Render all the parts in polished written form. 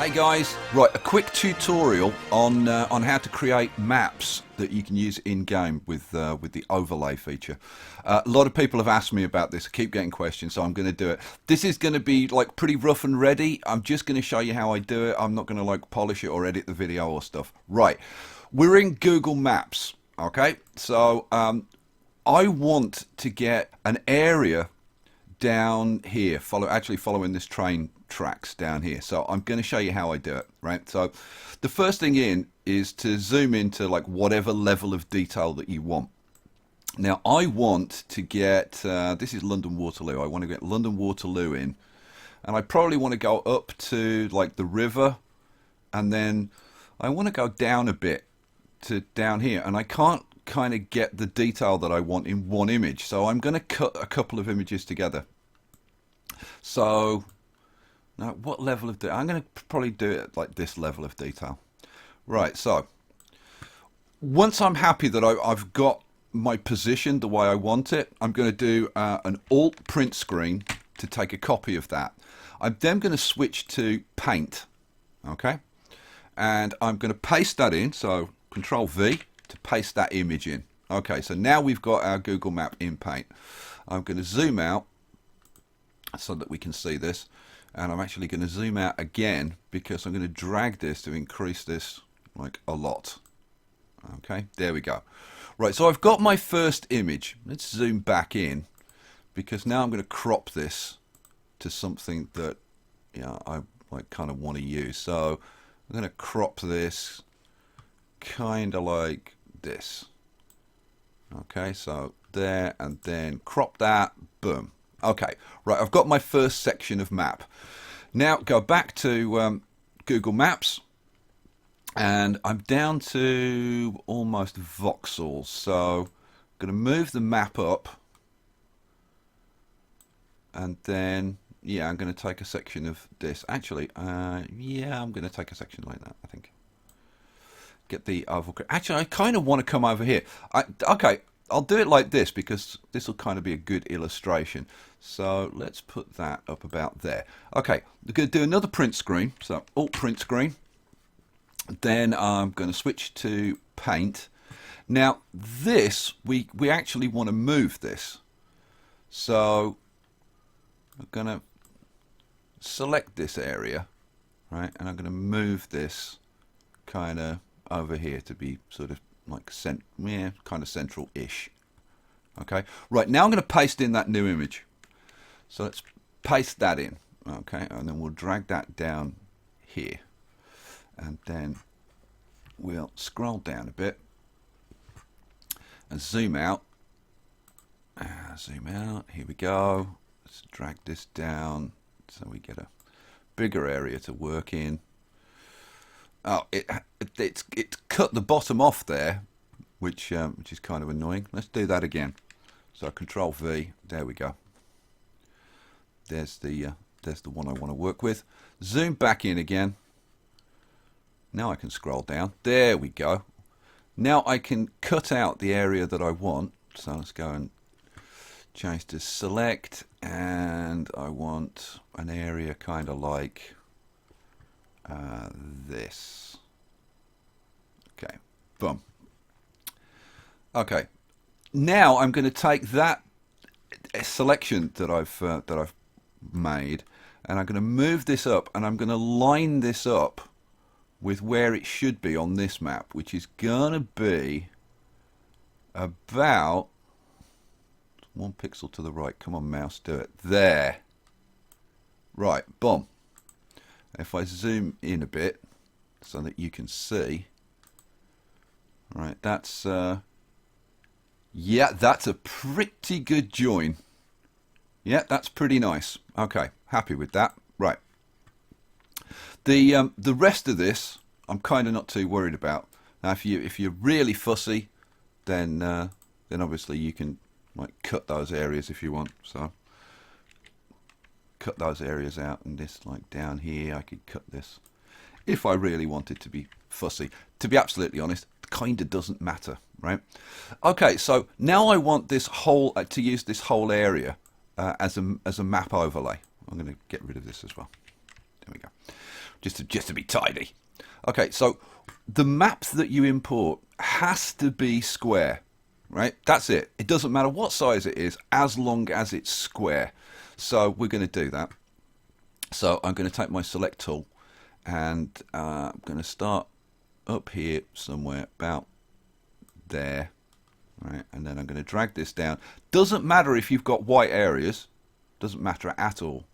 Hey guys, right, a quick tutorial on how to create maps that you can use in game with the overlay feature. A lot of people have asked me about this. I keep getting questions, so I'm going to do it. This is going to be like pretty rough and ready. I'm just going to show you how I do it. I'm not going to like polish it or edit the video or stuff. Right, we're in Google Maps. Okay, so I want to get an area down here, following this train tracks down here. So I'm going to show you how I do it, right? So the first thing is to zoom into like whatever level of detail that you want. Now I want to get this is London Waterloo. I want to get London Waterloo in, and I probably want to go up to like the river, and then I want to go down a bit to down here, and I can't kind of get the detail that I want in one image, so I'm going to cut a couple of images together. So now what level of detail? I'm going to probably do it like this level of detail. Right, so once I'm happy that I've got my position the way I want it, I'm going to do an alt print screen to take a copy of that. I'm then going to switch to paint, okay, and I'm going to paste that in, so Control V to paste that image in. Okay, so now we've got our Google Map in paint. I'm going to zoom out so that we can see this, and I'm actually going to zoom out again because I'm going to drag this to increase this like a lot. Okay, there we go. Right, so I've got my first image. Let's zoom back in because now I'm going to crop this to something that I like kind of want to use. So I'm going to crop this kind of like this. Okay, so there, and then crop that, boom. Okay, right, I've got my first section of map. Now go back to Google Maps, and I'm down to almost voxels, so I'm going to move the map up, and then yeah, I'm going to take a section of this. Actually, yeah, I'm going to take a section like that, I think. Get the oval. Actually, I kind of want to come over here. Okay, I'll do it like this because this will kind of be a good illustration. So let's put that up about there. Okay, we're going to do another print screen. So alt print screen. Then I'm going to switch to paint. Now this, we actually want to move this. So I'm going to select this area, right? And I'm going to move this kind of over here to be sort of like kind of central-ish. Okay, right, now I'm going to paste in that new image. So let's paste that in. Okay, and then we'll drag that down here, and then we'll scroll down a bit and zoom out. Zoom out. Here we go. Let's drag this down so we get a bigger area to work in. Oh, it's cut the bottom off there, which is kind of annoying. Let's do that again. So Control V. There we go. There's the one I want to work with. Zoom back in again. Now I can scroll down. There we go. Now I can cut out the area that I want. So let's go and change to select, and I want an area kind of like this. Okay, boom. Okay, now I'm going to take that selection that I've made, and I'm going to move this up, and I'm going to line this up with where it should be on this map, which is going to be about 1 pixel to the right. Come on, mouse, do it. There. Right, boom. If I zoom in a bit so that you can see, right, that's yeah, that's a pretty good join. Yeah, that's pretty nice. Okay, happy with that. Right, the rest of this I'm kind of not too worried about. Now if you're really fussy, then obviously you can like cut those areas if you want. So cut those areas out, and this like down here I could cut this if I really wanted to be fussy. To be absolutely honest, it kind of doesn't matter, right? Okay, so now I want this whole to use this whole area as a map overlay. I'm going to get rid of this as well. There we go. just to be tidy. Okay, so the map that you import has to be square, right? That's it. It doesn't matter what size it is, as long as it's square. So we're going to do that. So I'm going to take my select tool, and I'm going to start up here somewhere about there, right? And then I'm going to drag this down. Doesn't matter if you've got white areas, doesn't matter at all.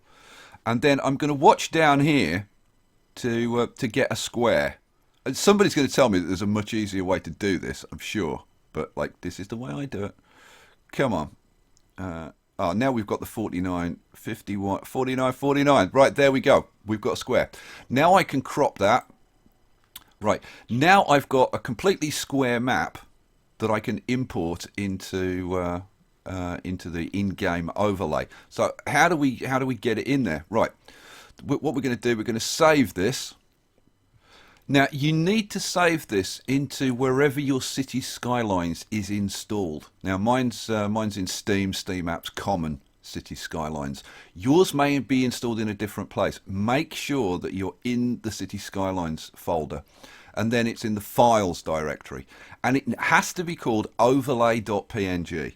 And then I'm going to watch down here to get a square. And somebody's going to tell me that there's a much easier way to do this, I'm sure. But like, this is the way I do it. Come on. Oh, now we've got the 49, 51, 49, 49. Right, there we go. We've got a square. Now I can crop that. Right, now I've got a completely square map that I can import into the in-game overlay. So how do we get it in there? Right, what we're going to do, we're going to save this. Now you need to save this into wherever your city Skylines is installed. Now mine's in Steam Apps Common City Skylines. Yours may be installed in a different place. Make sure that you're in the City Skylines folder, and then it's in the files directory, and it has to be called overlay.png.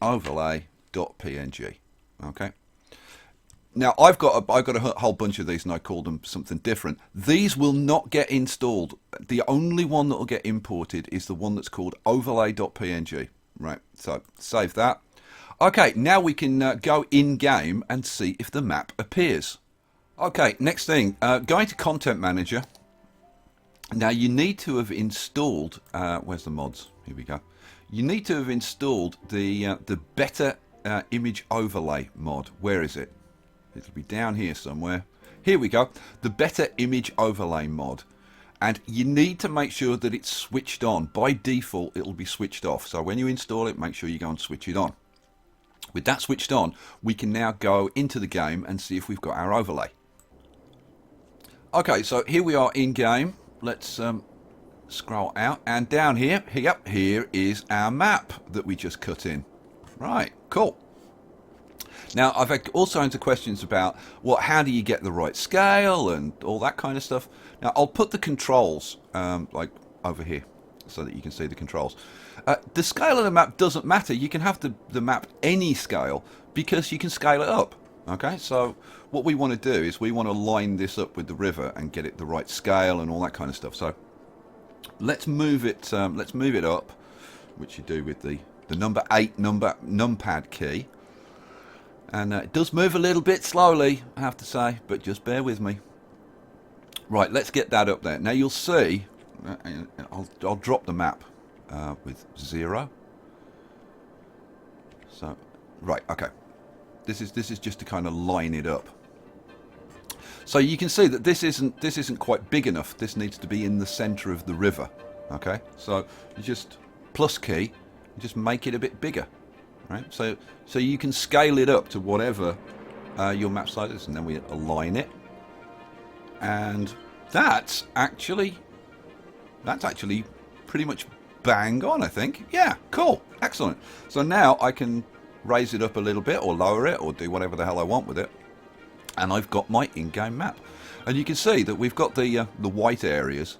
Overlay.png. Okay. Now I've got a whole bunch of these, and I call them something different. These will not get installed. The only one that will get imported is the one that's called overlay.png. Right. So save that. Okay. Now we can go in game and see if the map appears. Okay. Next thing, going to Content Manager. Now you need to have installed. Where's the mods? Here we go. You need to have installed the better image overlay mod. Where is it? It'll be down here somewhere. Here we go. The better image overlay mod. And you need to make sure that it's switched on. By default, it'll be switched off. So when you install it, make sure you go and switch it on. With that switched on, we can now go into the game and see if we've got our overlay. Okay, so here we are in game. Let's scroll out, and down here, here is our map that we just cut in. Right, cool. Now I've had all kinds of questions about how do you get the right scale and all that kind of stuff. Now I'll put the controls like over here so that you can see the controls. The scale of the map doesn't matter. You can have the map any scale because you can scale it up. Okay, so what we want to do is we want to line this up with the river and get it the right scale and all that kind of stuff. So let's move it up, which you do with the number 8 numpad key. And it does move a little bit slowly, I have to say, but just bear with me. Right, let's get that up there. Now you'll see, I'll drop the map with 0. So, right, okay. This is just to kind of line it up. So you can see that this isn't quite big enough. This needs to be in the center of the river. Okay, so you just plus key and just make it a bit bigger. Right, so you can scale it up to whatever your map size is, and then we align it, and that's actually pretty much bang on, I think. Yeah, cool, excellent. So now I can raise it up a little bit, or lower it, or do whatever the hell I want with it, and I've got my in-game map. And you can see that we've got the white areas.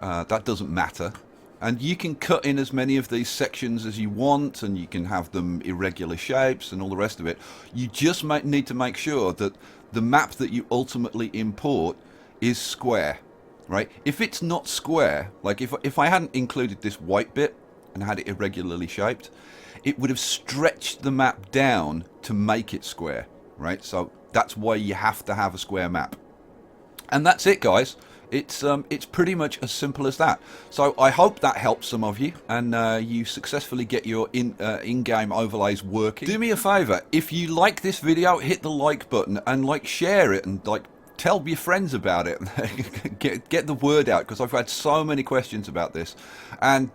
That doesn't matter. And you can cut in as many of these sections as you want, and you can have them irregular shapes and all the rest of it. You just need to make sure that the map that you ultimately import is square, right? If it's not square, like if I hadn't included this white bit and had it irregularly shaped, it would have stretched the map down to make it square, right? So that's why you have to have a square map. And that's it, guys. It's pretty much as simple as that. So I hope that helps some of you, and you successfully get your in-game overlays working. Do me a favor, if you like this video, hit the like button and share it, and tell your friends about it. get the word out, because I've had so many questions about this. And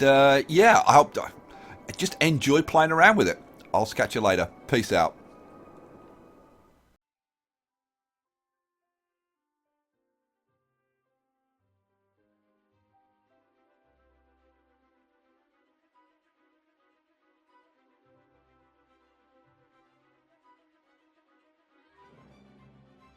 yeah, I hope just enjoy playing around with it. I'll catch you later. Peace out.